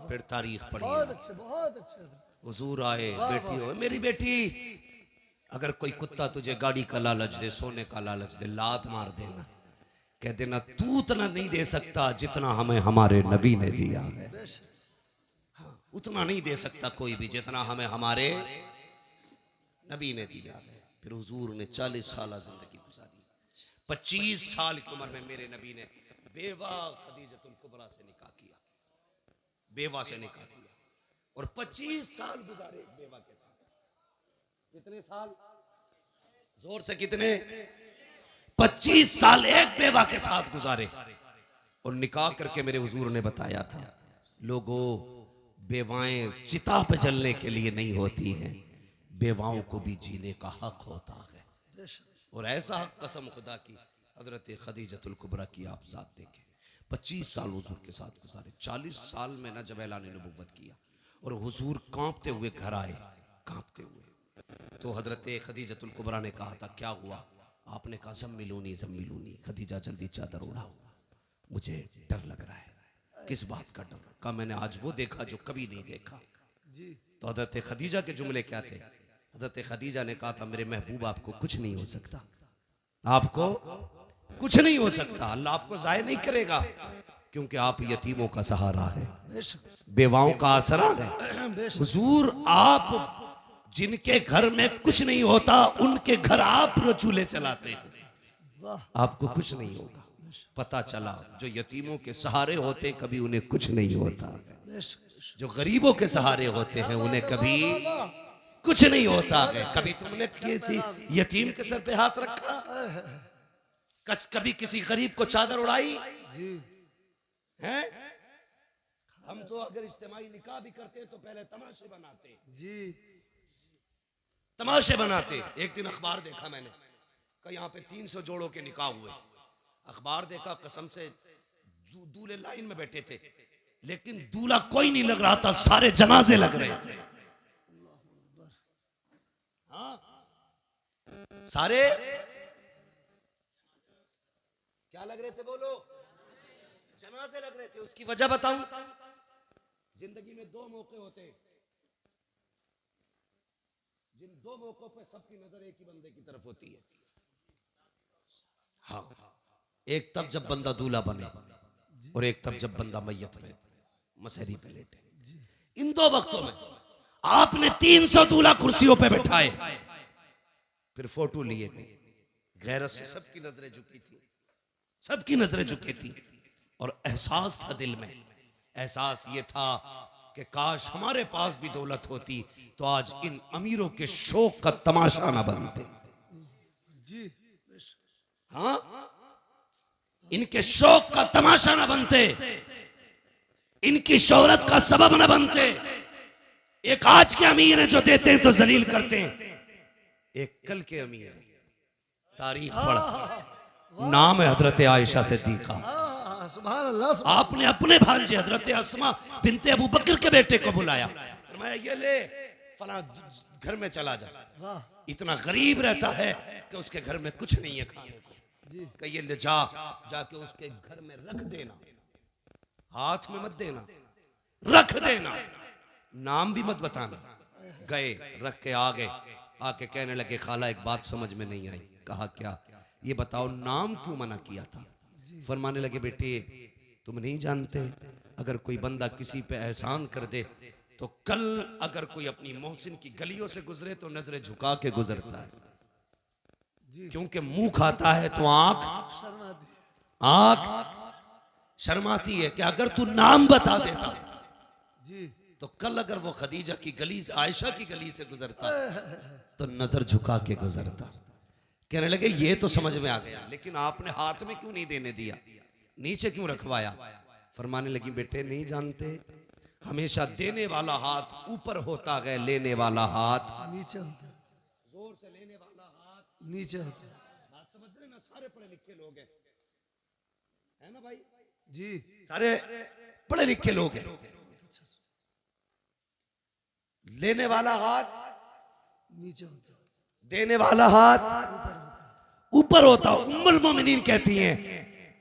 फिर तारीख पढ़ी। बहुत अच्छे, बहुत अच्छे। हुजूर आए, बेटी हो, मेरी बेटी, अगर कोई कुत्ता तुझे गाड़ी का लालच दे, सोने का लालच दे, लात मार देना, कह देना तू उतना नहीं दे सकता जितना हमें हमारे नबी ने दिया है। हाँ, उतना नहीं दे सकता कोई भी जितना हमें हमारे नबी ने दिया है। फिर हुजूर ने 40 साल जिंदगी गुजारी। 25 साल की उम्र में मेरे नबी ने बेवा खदीजतुल कुबरा से निकाह किया, बेवा से निकाह किया, और 25 साल गुजारे एक बेवा के साथ। कितने साल? जोर से कितने? 25 साल एक बेवा के साथ गुजारे। और निकाह करके मेरे हुजूर ने बताया था, लोगों, बेवाएं चिता पे जलने के लिए नहीं होती हैं, बेवाओं को भी जीने का हक होता है। और ऐसा हक कसम खुदा की हजरत खदीजतुल कुबरा की आप साथ देखें। 25 साल हुजूर के साथ गुजारे। 40 साल में ना जब ऐलान नबुव्वत किया और हुजूर कांपते हुए घर आए, कांपते हुए, तो हजरत खदीजतुल कुबरा ने कहा था, क्या हुआ? आपने कहा, ज़म्मिलूनी ज़म्मिलूनी, खदीजा जल्दी चादर उड़ाओ, मुझे डर लग रहा है। किस बात का डर? कहा, मैंने आज वो देखा जो कभी नहीं देखा। तो हजरत खदीजा के जुमले क्या थे? हजरत खदीजा ने कहा था, मेरे महबूब आपको कुछ नहीं हो सकता, आपको कुछ नहीं हो सकता, अल्लाह आपको ज़ाया नहीं करेगा, क्योंकि आप यतीमों का सहारा है, बेवाओं का आसरा है। हुजूर, आप जिनके घर में कुछ नहीं होता उनके घर आप चूल्हे चलाते हैं, आपको कुछ नहीं होगा। पता चला जो यतीमों के सहारे होते कभी उन्हें कुछ नहीं होता, जो गरीबों के सहारे होते हैं उन्हें कभी कुछ नहीं होता है। कभी तुमने किसी यतीम के सर पे हाथ रखा? कभी किसी गरीब को चादर उड़ाई है? हम तो अगर इज्तिमाई निकाह भी करते तो पहले तमाशे बनाते जी, तमाशे बनाते। एक दिन अखबार देखा मैंने, कि यहाँ पे 300 जोड़ों के निकाह हुए। अखबार देखा, कसम से दूल्हे लाइन में बैठे थे, लेकिन दूल्हा कोई नहीं लग रहा था, सारे जनाजे लग रहे थे। हाँ, सारे क्या लग रहे थे? बोलो, जनाजे लग रहे थे। उसकी वजह बताऊं? जिंदगी में 2 मौके होते हैं, जिन 2 मौकों पे सबकी नजर एक ही बंदे की तरफ होती है। हाँ, एक तब जब बंदा दूल्हा बने, और एक तब जब बंदा मैयत में मसहरी पे लेटे। इन 2 वक्तों में आपने 300 दूल्हा कुर्सियों पे बैठाए, फिर फोटो लिए गए, गैरत से सबकी नजरें झुकी थी, सबकी नजरें झुकी थी, और एहसास था दिल में, एहसास ये था कि काश हमारे पास भी दौलत होती तो आज इन अमीरों के शौक का तमाशा ना बनते जी। हाँ, इनके शौक का तमाशा ना बनते, इनकी शोहरत का सबब ना बनते। एक आज के अमीर है जो देते हैं तो जलील करते हैं, एक कल के अमीर है, तारीख पढ़, नाम है हजरत आयशा सिद्दीका। आपने अपने भांजे हजरत अस्मा बिनते अबू बकर के बेटे को बुलाया, फरमाया ये ले फला घर में चला जा, इतना गरीब रहता है कि उसके घर में कुछ नहीं है खाने को, ये ले जा, जाके उसके घर में रख देना, हाथ में मत देना, रख देना, नाम भी मत बताना। गए, रख के आ गए, आके कहने लगे, खाला एक बात समझ में नहीं आई। कहा क्या? ये बताओ नाम क्यों मना किया था? फरमाने लगे, बेटे तुम नहीं जानते, अगर कोई बंदा किसी पे एहसान कर दे तो कल अगर कोई अपनी मोहसिन की गलियों से गुजरे तो नजरें झुका के गुजरता है, क्योंकि मुंह खाता है तो आंख शर्माती है कि अगर तू नाम बता देता तो कल अगर वो खदीजा की गली से, आयशा की गली से गुजरता तो नजर झुका के गुजरता। कहने लगे ये तो समझ में आ गया, लेकिन आपने हाथ में क्यों नहीं देने दिया, नीचे क्यों रखवाया? फरमाने लगी, बेटे नहीं जानते, हमेशा देने वाला हाथ ऊपर होता है, लेने वाला हाथ नीचे होता है। जोर से लेने वाला हाथ नीचे होता है। बात समझ रहे ना? सारे पढ़े लिखे लोग हैं, है ना भाई जी? सारे पढ़े लिखे लोग हैं। लेने वाला हाथ नीचे होता है, देने वाला हाथ ऊपर होता। उम्मुल मोमिनीन कहती हैं,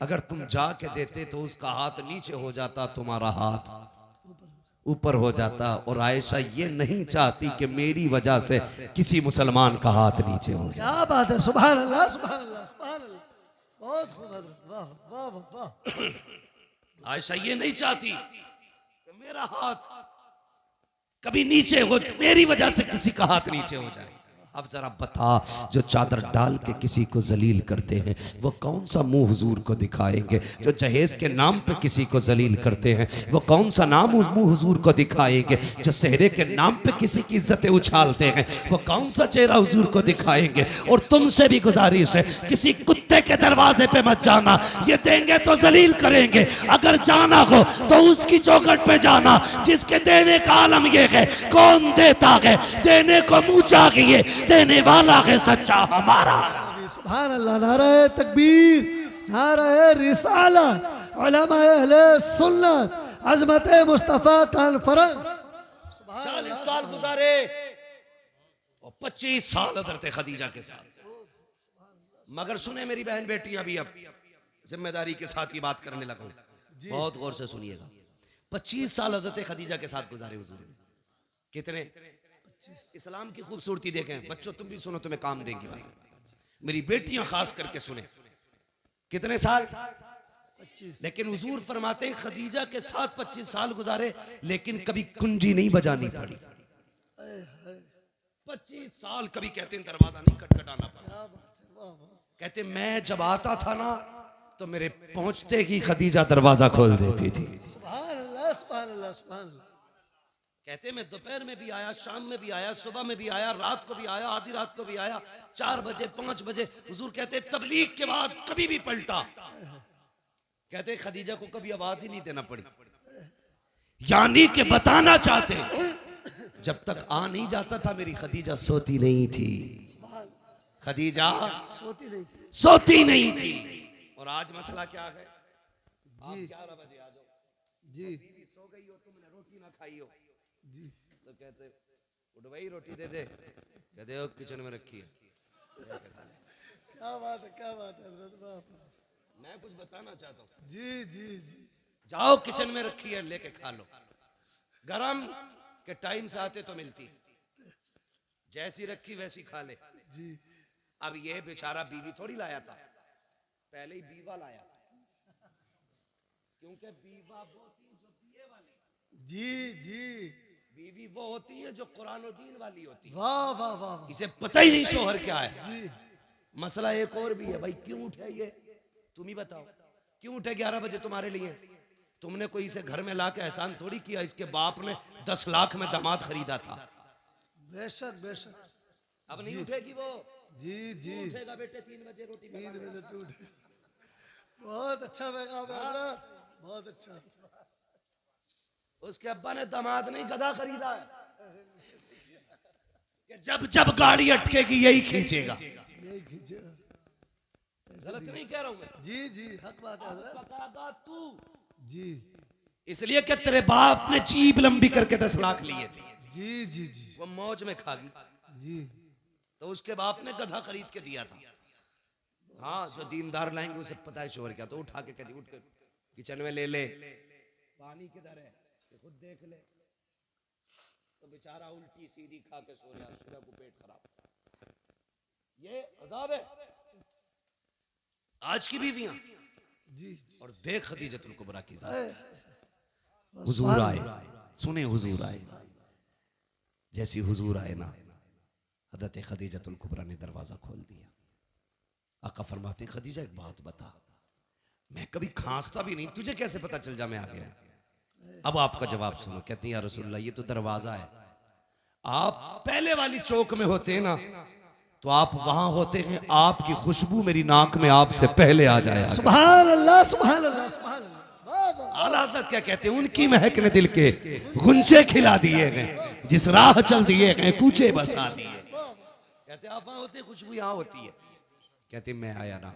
अगर तुम जाके देते तो उसका हाथ नीचे हो जाता, तुम्हारा हाथ ऊपर हो जाता। और आयशा ये नहीं चाहती कि मेरी वजह से किसी मुसलमान का हाथ नीचे हो जाए। क्या बात है, सुभान अल्लाह सुभान अल्लाह सुभान अल्लाह, बहुत खूब हजरत, वाह वाह वाह वाह। आयशा ये नहीं चाहती कि मेरा हाथ कभी नीचे हो, मेरी वजह से किसी का हाथ नीचे हो जाए। अब जरा बता, जो चादर डाल के किसी को जलील करते हैं वो कौन सा मुंह हुजूर को दिखाएंगे? जो जहेज के नाम पे किसी को जलील करते हैं वो कौन सा नाम उस मुंह हुजूर को दिखाएंगे? जो सेहरे के नाम पे किसी की इज्जतें उछालते हैं वो कौन सा चेहरा हुजूर को दिखाएंगे? और तुमसे भी गुजारिश है, किसी कुत्ते के दरवाजे पे मत जाना, ये देंगे तो जलील करेंगे। अगर जाना हो तो उसकी चौखट पे जाना जिसके देने का आलम ये है। कौन देता है? देने को मुंह चाहिए, देने वाला है सच्चा हमारा। सुभान अल्लाह, नारे तकबीर, नारे रिसालत, उलमा अहले सुन्नत, अजमत मुस्तफा कॉन्फ्रेंस। 40 साल गुजारे और 25 साल हज़रत खदीजा के साथ। मगर सुने मेरी बहन बेटियां भी, अब जिम्मेदारी के साथ ही बात करने लगा हूं, बहुत गौर से सुनिएगा। 25 साल हज़रत खदीजा के साथ गुजारे हुजूर ने। कितने? इस्लाम की खूबसूरती देखें बच्चों, तुम भी सुनो, तुम्हें काम देंगी बात। मेरी बेटियां खास करके सुने। कितने साल? 25। लेकिन हुजूर फरमाते हैं खदीजा के साथ 25 साल गुजारे लेकिन कभी कुंजी नहीं बजानी पड़ी। 25 साल कभी कहते हैं दरवाजा नहीं खटखटाना पड़ा। कहते मैं जब आता था ना तो मेरे पहुंचते ही खदीजा दरवाजा खोल देती थी। सुभान अल्लाह सुभान अल्लाह सुभान अल्लाह। कहते मैं दोपहर में भी आया, शाम में भी आया, सुबह में भी आया, रात को भी आया, आधी रात को भी आया, 4 बजे 5 बजे। हुजूर कहते तबलीग के बाद कभी भी पलटा। कहते खदीजा को कभी आवाज ही नहीं देना पड़ी, यानी कि बताना चाहते जब तक आ नहीं जाता था मेरी खदीजा सोती नहीं थी। खदीजा सोती नहीं थी। और आज मसला क्या है जी? 11 बजे आ जाओ जी, बीवी सो गई हो, तुमने रोटी ना खाई हो जी, तो कहते उठ भाई रोटी दे दे, कहते हो किचन में रखी है। क्या बात है, क्या बात है हज़रत, बाप। मैं कुछ बताना चाहता हूँ जी जी जी। जाओ किचन में रखी है लेके खा लो। गरम के टाइम से आते तो मिलती, जैसी रखी वैसी खा ले जी। अब ये बेचारा बीवी थोड़ी लाया था, पहले ही बीवा लाया था, क्योंकि बीवा वो होती है जो पिए वाली। जी जी। बीवी वो होती है जो कुरान और दीन वाली होती है। वाह वाह वाह। इसे पता ही नहीं शोहर क्या है जी। मसला एक और भी है भाई, क्यों उठे ये तुम ही बताओ, क्यों उठे 11 बजे तुम्हारे लिए? तुमने कोई इसे घर में ला के एहसान थोड़ी किया, इसके बाप ने 10 लाख में दामाद खरीदा था। बेशक बेशक। अब नहीं उठेगी वो। जी जी। उठेगा बेटे 3 बजे रोटी 3 बजे तू उठे। बहुत अच्छा पैगाम है हज़रत, बहुत अच्छा। उसके अब्बा ने दामाद नहीं गधा खरीदा है कि जब जब गाड़ी अटकेगी यही खींचेगा। यही खींचेगा। गलत नहीं कह रहा हूं मैं। जी जी, हक बात है हज़रत। पकागा तू जी। इसलिए कि तेरे बाप ने जीप लंबी करके 10 लाख लिए थे। जी जी जी। वो मौज में खागी जी। तो उसके बाप ने गधा खरीद के दिया था। हाँ, जो दीनदार लाएंगे उसे पता है शोहर क्या, तो उठा के कहती उठ के किचन में ले ले, पानी किधर है ये खुद देख ले। तो बेचारा उल्टी सीधी खा के सो रहा, सुबह को पेट खराब। ये अजाब है आज की बीवियां। जी। और देख खदीजतुल कुबरा की जात, हुजूर आए, सुने हुजूर आए, जैसी हुजूर आए ना हज़रत खदीजतुल कुबरा ने दरवाजा खोल दिया। आका फरमाते खदीजा एक बात बता, मैं कभी खांसता भी नहीं, तुझे कैसे पता चल जा मैं आ गया? अब आपका जवाब सुनो। कहती या रसूलल्लाह ये तो दरवाजा है, आप पहले वाली चौक में होते हैं ना तो आप वहां होते हैं, आपकी खुशबू मेरी नाक में आपसे पहले आ जाए। सुभान अल्लाह सुभान अल्लाह सुभान अल्लाह। आला हज़रत क्या कहते हैं, उनकी महक ने दिल के गुंजे खिला दिए हैं, जिस राह चल दिए हैं कूचे बसा दिए। कहते आप वहां होते, खुशबू यहाँ होती है। कहते मैं आया ना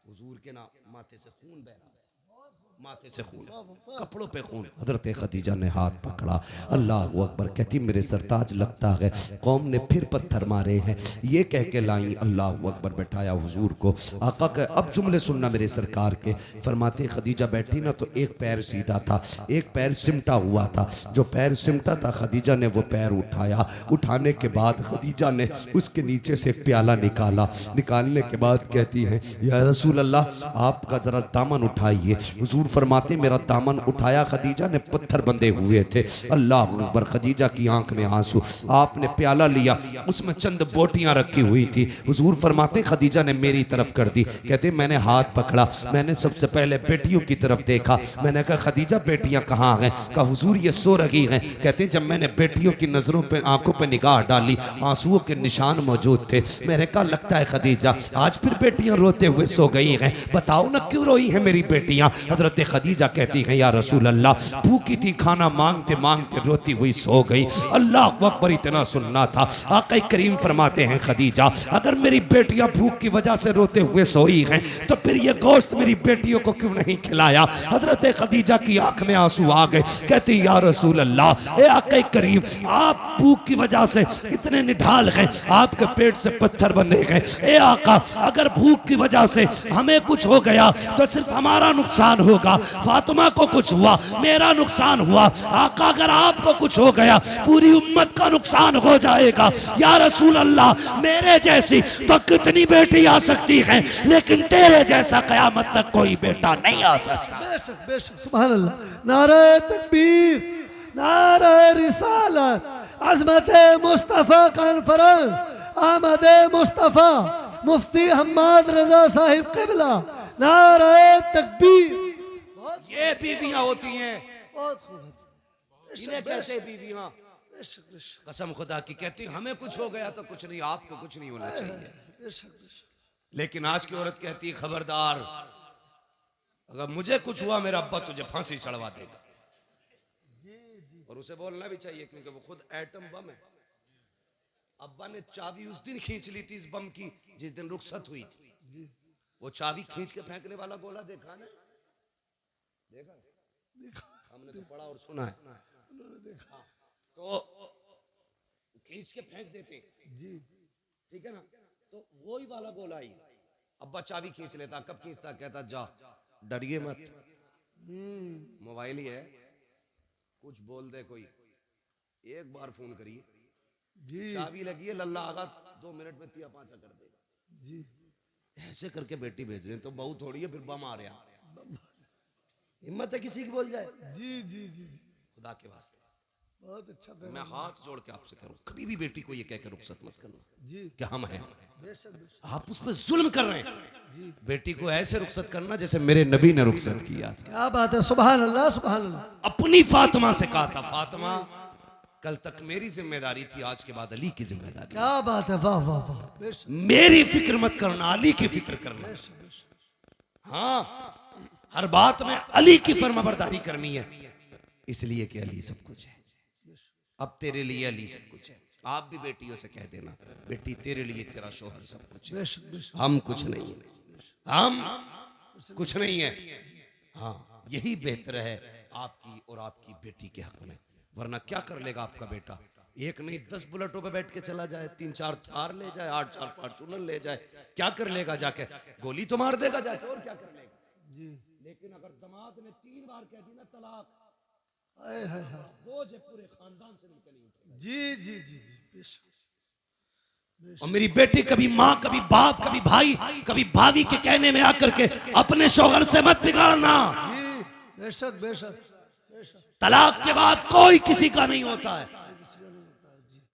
हुजूर के ना माथे से खून बह रहा है, माथे से खून, कपड़ों पे खून। हजरत खदीजा ने हाथ पकड़ा, अल्लाह अकबर। कहती मेरे सरताज लगता है कौम ने फिर पत्थर मारे हैं। ये कह के लाई, अल्लाह अकबर। बैठाया हुजूर को। आका के अब जुमले सुनना मेरे सरकार के। फरमाते खदीजा बैठी ना तो एक पैर सीधा था, एक पैर सिमटा हुआ था। जो पैर सिमटा था खदीजा ने वो पैर उठाया। उठाने के बाद खदीजा ने उसके नीचे से एक प्याला निकाला। निकालने के बाद कहती है या रसूल अल्लाह आपका जरा दामन उठाइए। हुजूर फरमाते मेरा दामन उठाया, खदीजा ने पत्थर बंधे हुए थे। अल्लाह अकबर। खदीजा की आंख में आंसू। आपने प्याला लिया, उसमें चंद बोटियां रखी हुई थी। हुजूर फरमाते खदीजा ने मेरी तरफ कर दी। कहते मैंने हाथ पकड़ा, मैंने सबसे पहले बेटियों की तरफ देखा। मैंने कहा खदीजा बेटियां कहाँ हैं? कहा हुजूर ये सो रही हैं। कहते जब मैंने बेटियों की नजरों पे आंखों पे निगाह डाली, आंसुओं के निशान मौजूद थे। मैंने कहा लगता है खदीजा आज फिर बेटियां रोते हुए सो गई हैं, बताओ ना क्यों रोई हैं मेरी बेटियां? हजरत खदीजा कहती हैं या रसूल अल्लाह भूखी थी, खाना मांगते मांगते रोती हुई सो गई। अल्लाह अकबर। इतना सुनना था। आका करीम फरमाते हैं खदीजा अगर मेरी बेटियां भूख की वजह से रोते हुए सोई हैं तो फिर ये गोश्त मेरी बेटियों को क्यों नहीं खिलाया? हजरत खदीजा की आंख में आंसू आ गए। कहती या रसूल अल्लाह ए आका करीम आप भूख की वजह से इतने निढाल हैं, आपके पेट से पत्थर बंधे गए। ए आका अगर भूख की वजह से हमें कुछ हो गया तो सिर्फ हमारा नुकसान होगा, फातिमा को कुछ हुआ मेरा नुकसान हुआ। आका अगर आपको कुछ हो गया पूरी उम्मत का नुकसान हो जाएगा। या रसूल अल्लाह मेरे जैसी तो कितनी बेटी आ सकती है, लेकिन तेरे जैसा कयामत तक कोई बेटा नहीं आ सकता। बेशक बेशक सुभान अल्लाह। नारे तकबीर, नारे रिसालत, अज़मत मुस्तफ़ा कॉन्फ्रेंस, आमद मुस्तफ़ा मुफ्ती हम्माद रजा साहिब क़िबला, नारे तकबीर। ये बीवियां होती हैं, बहुत खूब। इन्हें कहते हैं बीवियां। बेशक बेशक कसम खुदा की कहती हमें कुछ हो गया तो कुछ नहीं, आपको कुछ नहीं होना चाहिए। बेशक बेशक। लेकिन आज की औरत कहती है खबरदार अगर मुझे कुछ हुआ मेरा अब्बा तुझे फांसी चढ़वा देगा। और उसे बोलना भी चाहिए क्योंकि वो खुद एटम बम है। अब्बा ने चाबी उस दिन खींच ली थी इस बम की जिस दिन रुखसत हुई थी। वो चाबी खींच के फेंकने वाला गोला देखा ना? देखा? हमने तो पढ़ा और सुना है। तो खींच के फेंक देते जी, ठीक है ना? तो वही वाला गोला ही अब्बा चाबी खींच लेता। कब खींचता? कहता जा डरिए मत, मोबाइल ही है, कुछ बोल दे कोई, एक बार फोन करिए जी, चाबी लगी है, लल्ला आगा 2 मिनट में 3-5 कर देगा जी। ऐसे करके बेटी भेज रहे हैं तो बहू थोड़ी है फिर बम आ रहा। हिम्मत है किसी की बोल जाए जी जी जी। खुदा के वास्ते बहुत अच्छा। मैं हाथ जोड़ के आपसे करूं कभी भी बेटी को ये कह के रुखसत मत करना जी कि हम हैं। बेशक बेशक। आप उस पर जुल्म कर रहे हैं जी। बेटी को ऐसे रुखसत करना जैसे मेरे नबी ने रुखसत किया था। क्या बात है, सुभान अल्लाह सुभान अल्लाह। अपनी फातिमा से कहा था फातिमा कल तक मेरी जिम्मेदारी थी, आज के बाद अली की जिम्मेदारी। क्या बात है, वाह वाह वाह। बेशक मेरी फिक्र मत करना, अली की फिक्र करना। हाँ हर बात में अली की फरमाबरदारी करनी है, इसलिए कि अली सब कुछ है। अब तेरे लिए अली सब कुछ है। आप भी बेटियों से कह देना बेटी तेरे लिए तेरा शोहर सब कुछ है, बेशक बेशक। हम कुछ नहीं है, हम कुछ नहीं है। हाँ यही बेहतर है आपकी और आपकी बेटी के हक में। वरना क्या कर लेगा आपका बेटा? एक नहीं 10 बुलेटों पे बैठ के चला जाए, 3-4 थार ले जाए, 8-4 फॉर्चूनर ले जाए, क्या कर लेगा? जाके गोली तो मार देगा जाके, और क्या कर लेगा जी। लेकिन अगर दामाद ने 3 बार कह दी ना तलाक, हाय हाय हाय, बोझ पूरे खानदान से नीचे नहीं उठेगा। जी जी जी जी बेशक। और मेरी बेटी कभी माँ, कभी बाप, कभी भाई, कभी भाभी के कहने में आकर के अपने शौहर से मत बिगाड़ना जी बेशक बेशक बेशक। तलाक के बाद कोई किसी का नहीं होता है।